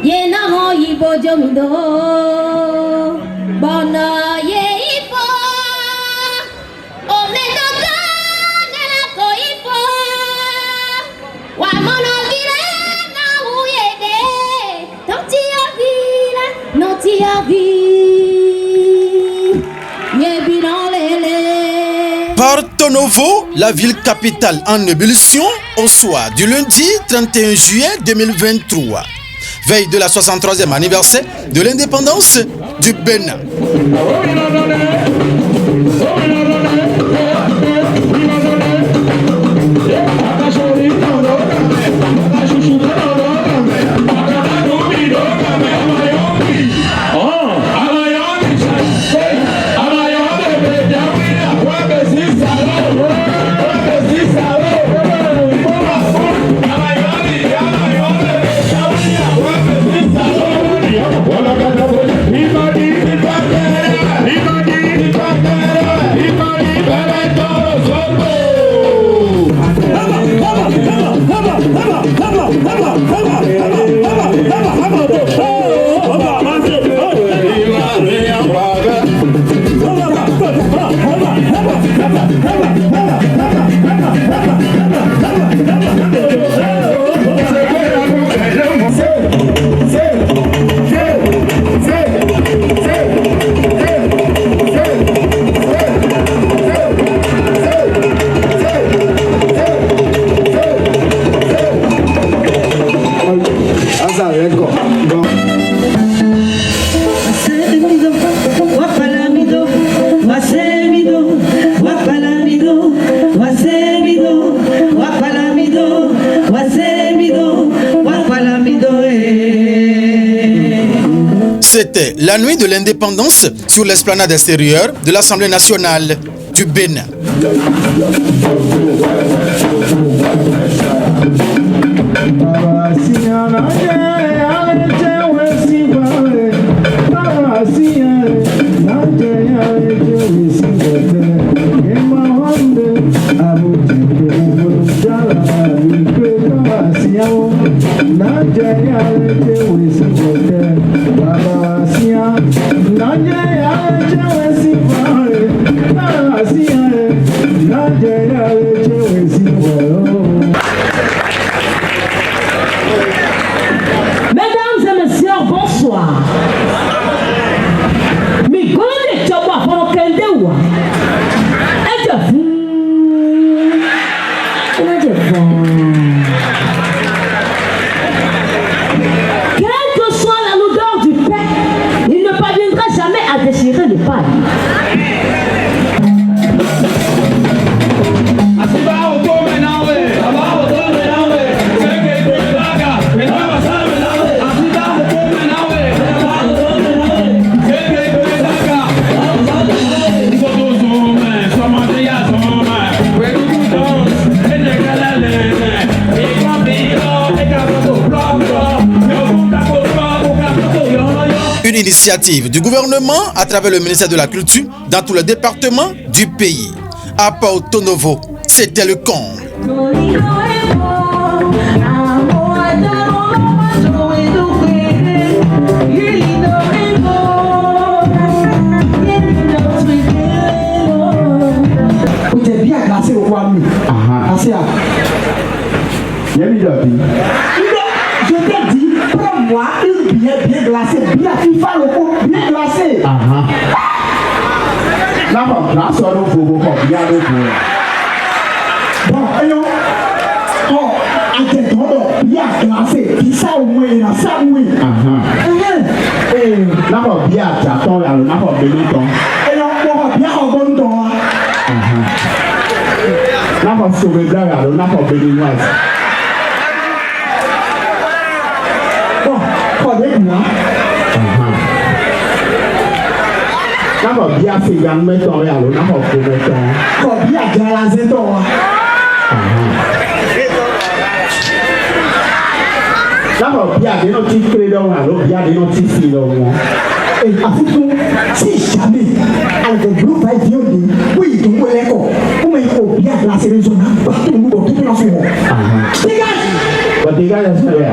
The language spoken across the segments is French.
Yena ho ibo jomido Bona ye ipo Omendo kana ko ipo Wa mono vire na uyede Toti avira noti avi Ye binolele Porto Novo, la ville capitale en ébullition, au soir du lundi 31 juillet 2023. Veille de la 63e anniversaire de l'indépendance du Bénin. C'était la nuit de l'indépendance sur l'esplanade extérieure de l'Assemblée nationale du Bénin. Mesdames et messieurs, bonsoir. Quelle que soit la lourdeur du pain, il ne parviendra jamais à déchirer le pain. Une initiative du gouvernement à travers le ministère de la Culture dans tous les départements du pays. À Porto Novo, c'était le comble. Je t'ai dit, prends-moi une bière bien glacée, bien FIFA loco, bien glacée. Là, là, ça va vous bien bon, alors, oh, attends, bien glacé, qui ça au moins, là, ça oui. Là, on bien, j'attends, là, on a pas béni ton. Et là, on va bien en bon temps. Là, on va sauver là, on a pas béni moi. Avec moi. N'a pas bien fait gagner ton réel, n'a pas fait ton. Quand bien galaser ton. N'a pas bien de notre petit crédon, alors bien de notre petit fil. Et à foutre, si jamais, avec le groupe va dire oui, tu peux l'écho. Comment il faut bien glacer les zones, partout où tout est dans ce monde. Dégage! Dégage, c'est vrai.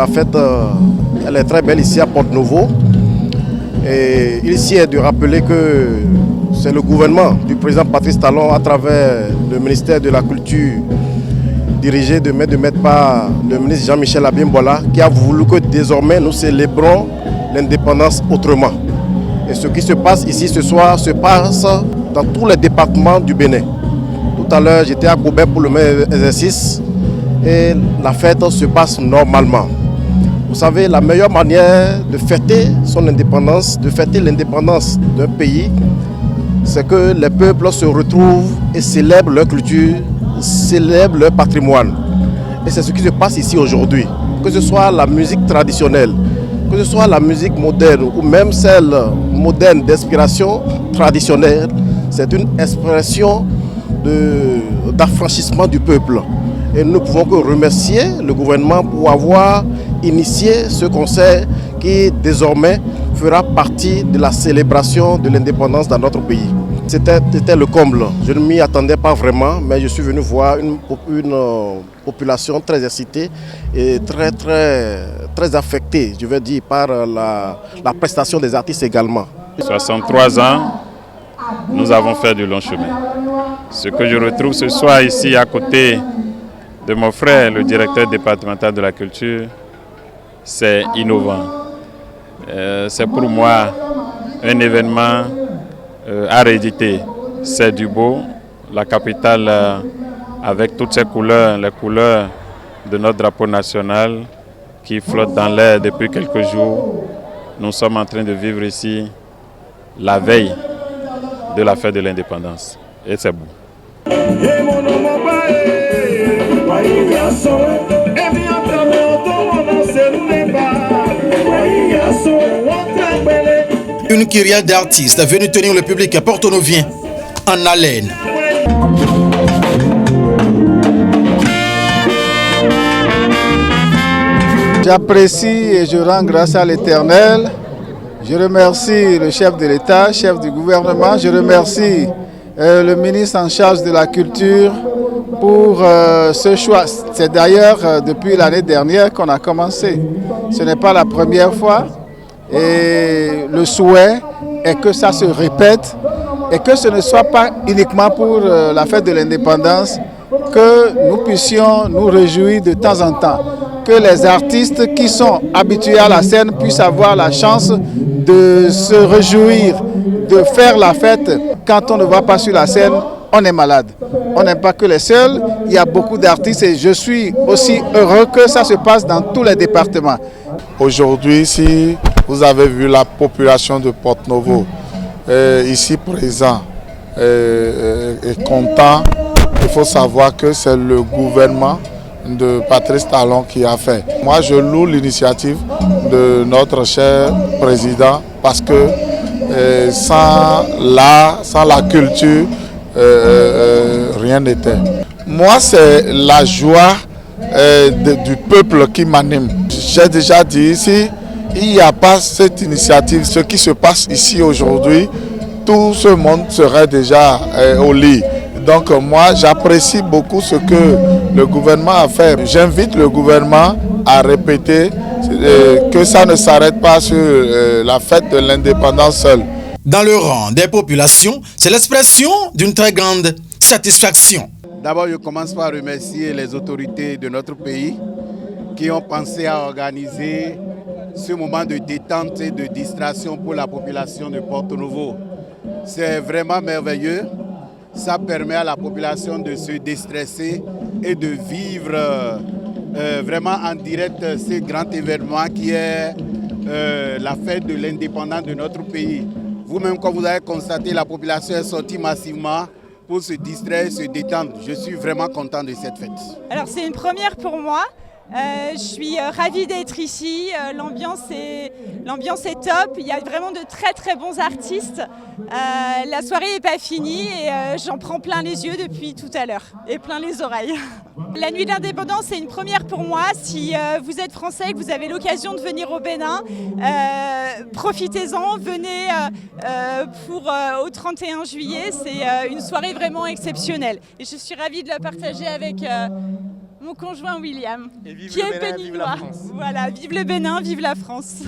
la fête elle est très belle ici à Porto-Novo. Et il s'y est de rappeler que c'est le gouvernement du président Patrice Talon à travers le ministère de la Culture dirigé de main par le ministre Jean-Michel Abimbola qui a voulu que désormais nous célébrons l'indépendance autrement. Et ce qui se passe ici ce soir se passe dans tous les départements du Bénin. Tout à l'heure j'étais à Gobert pour le même exercice et la fête se passe normalement. Vous savez, la meilleure manière de fêter son indépendance, de fêter l'indépendance d'un pays, c'est que les peuples se retrouvent et célèbrent leur culture, célèbrent leur patrimoine. Et c'est ce qui se passe ici aujourd'hui. Que ce soit la musique traditionnelle, que ce soit la musique moderne ou même celle moderne d'inspiration traditionnelle, c'est une expression d'affranchissement du peuple. Et nous ne pouvons que remercier le gouvernement pour avoir initié ce concert qui désormais fera partie de la célébration de l'indépendance dans notre pays. C'était le comble. Je ne m'y attendais pas vraiment, mais je suis venu voir une population très excitée et très affectée, je veux dire, par la prestation des artistes également. 63 ans, nous avons fait du long chemin. Ce que je retrouve ce soir ici à côté de mon frère, le directeur départemental de la culture, c'est innovant. C'est pour moi un événement à rééditer. C'est du beau, la capitale avec toutes ses couleurs, les couleurs de notre drapeau national qui flotte dans l'air depuis quelques jours. Nous sommes en train de vivre ici la veille de la fête de l'indépendance. Et c'est beau. Une kyrielle d'artistes venus tenir le public porto-novien en haleine. J'apprécie et je rends grâce à l'Éternel. Je remercie le chef de l'État, chef du gouvernement. Je remercie le ministre en charge de la culture pour ce choix. C'est d'ailleurs depuis l'année dernière qu'on a commencé. Ce n'est pas la première fois. Et le souhait est que ça se répète et que ce ne soit pas uniquement pour la fête de l'indépendance, que nous puissions nous réjouir de temps en temps. Que les artistes qui sont habitués à la scène puissent avoir la chance de se réjouir, de faire la fête. Quand on ne va pas sur la scène, on est malade. On n'est pas que les seuls, il y a beaucoup d'artistes et je suis aussi heureux que ça se passe dans tous les départements. Aujourd'hui, si vous avez vu la population de Porto-Novo ici présent est content, il faut savoir que c'est le gouvernement de Patrice Talon qui a fait. Moi, je loue l'initiative de notre cher président parce que sans la culture, rien n'était. Moi, c'est la joie du peuple qui m'anime. J'ai déjà dit ici, il n'y a pas cette initiative, ce qui se passe ici aujourd'hui, tout ce monde serait déjà au lit. Donc moi, j'apprécie beaucoup ce que le gouvernement a fait. J'invite le gouvernement à répéter que ça ne s'arrête pas sur la fête de l'indépendance seule. Dans le rang des populations, c'est l'expression d'une très grande satisfaction. D'abord, je commence par remercier les autorités de notre pays qui ont pensé à organiser ce moment de détente et de distraction pour la population de Porto-Novo. C'est vraiment merveilleux. Ça permet à la population de se déstresser et de vivre vraiment en direct ce grand événement qui est la fête de l'indépendance de notre pays. Vous-même, comme vous avez constaté, la population est sortie massivement pour se distraire, se détendre. Je suis vraiment content de cette fête. Alors c'est une première pour moi. Je suis ravie d'être ici, l'ambiance est top, il y a vraiment de très bons artistes. La soirée n'est pas finie et j'en prends plein les yeux depuis tout à l'heure et plein les oreilles. La nuit de l'indépendance, c'est une première pour moi. Si vous êtes français et que vous avez l'occasion de venir au Bénin, profitez-en, venez au 31 juillet, c'est une soirée vraiment exceptionnelle. Et je suis ravie de la partager avec mon conjoint William, Et vive qui le est Bénin, vive la béninois. France. Voilà, vive le Bénin, vive la France.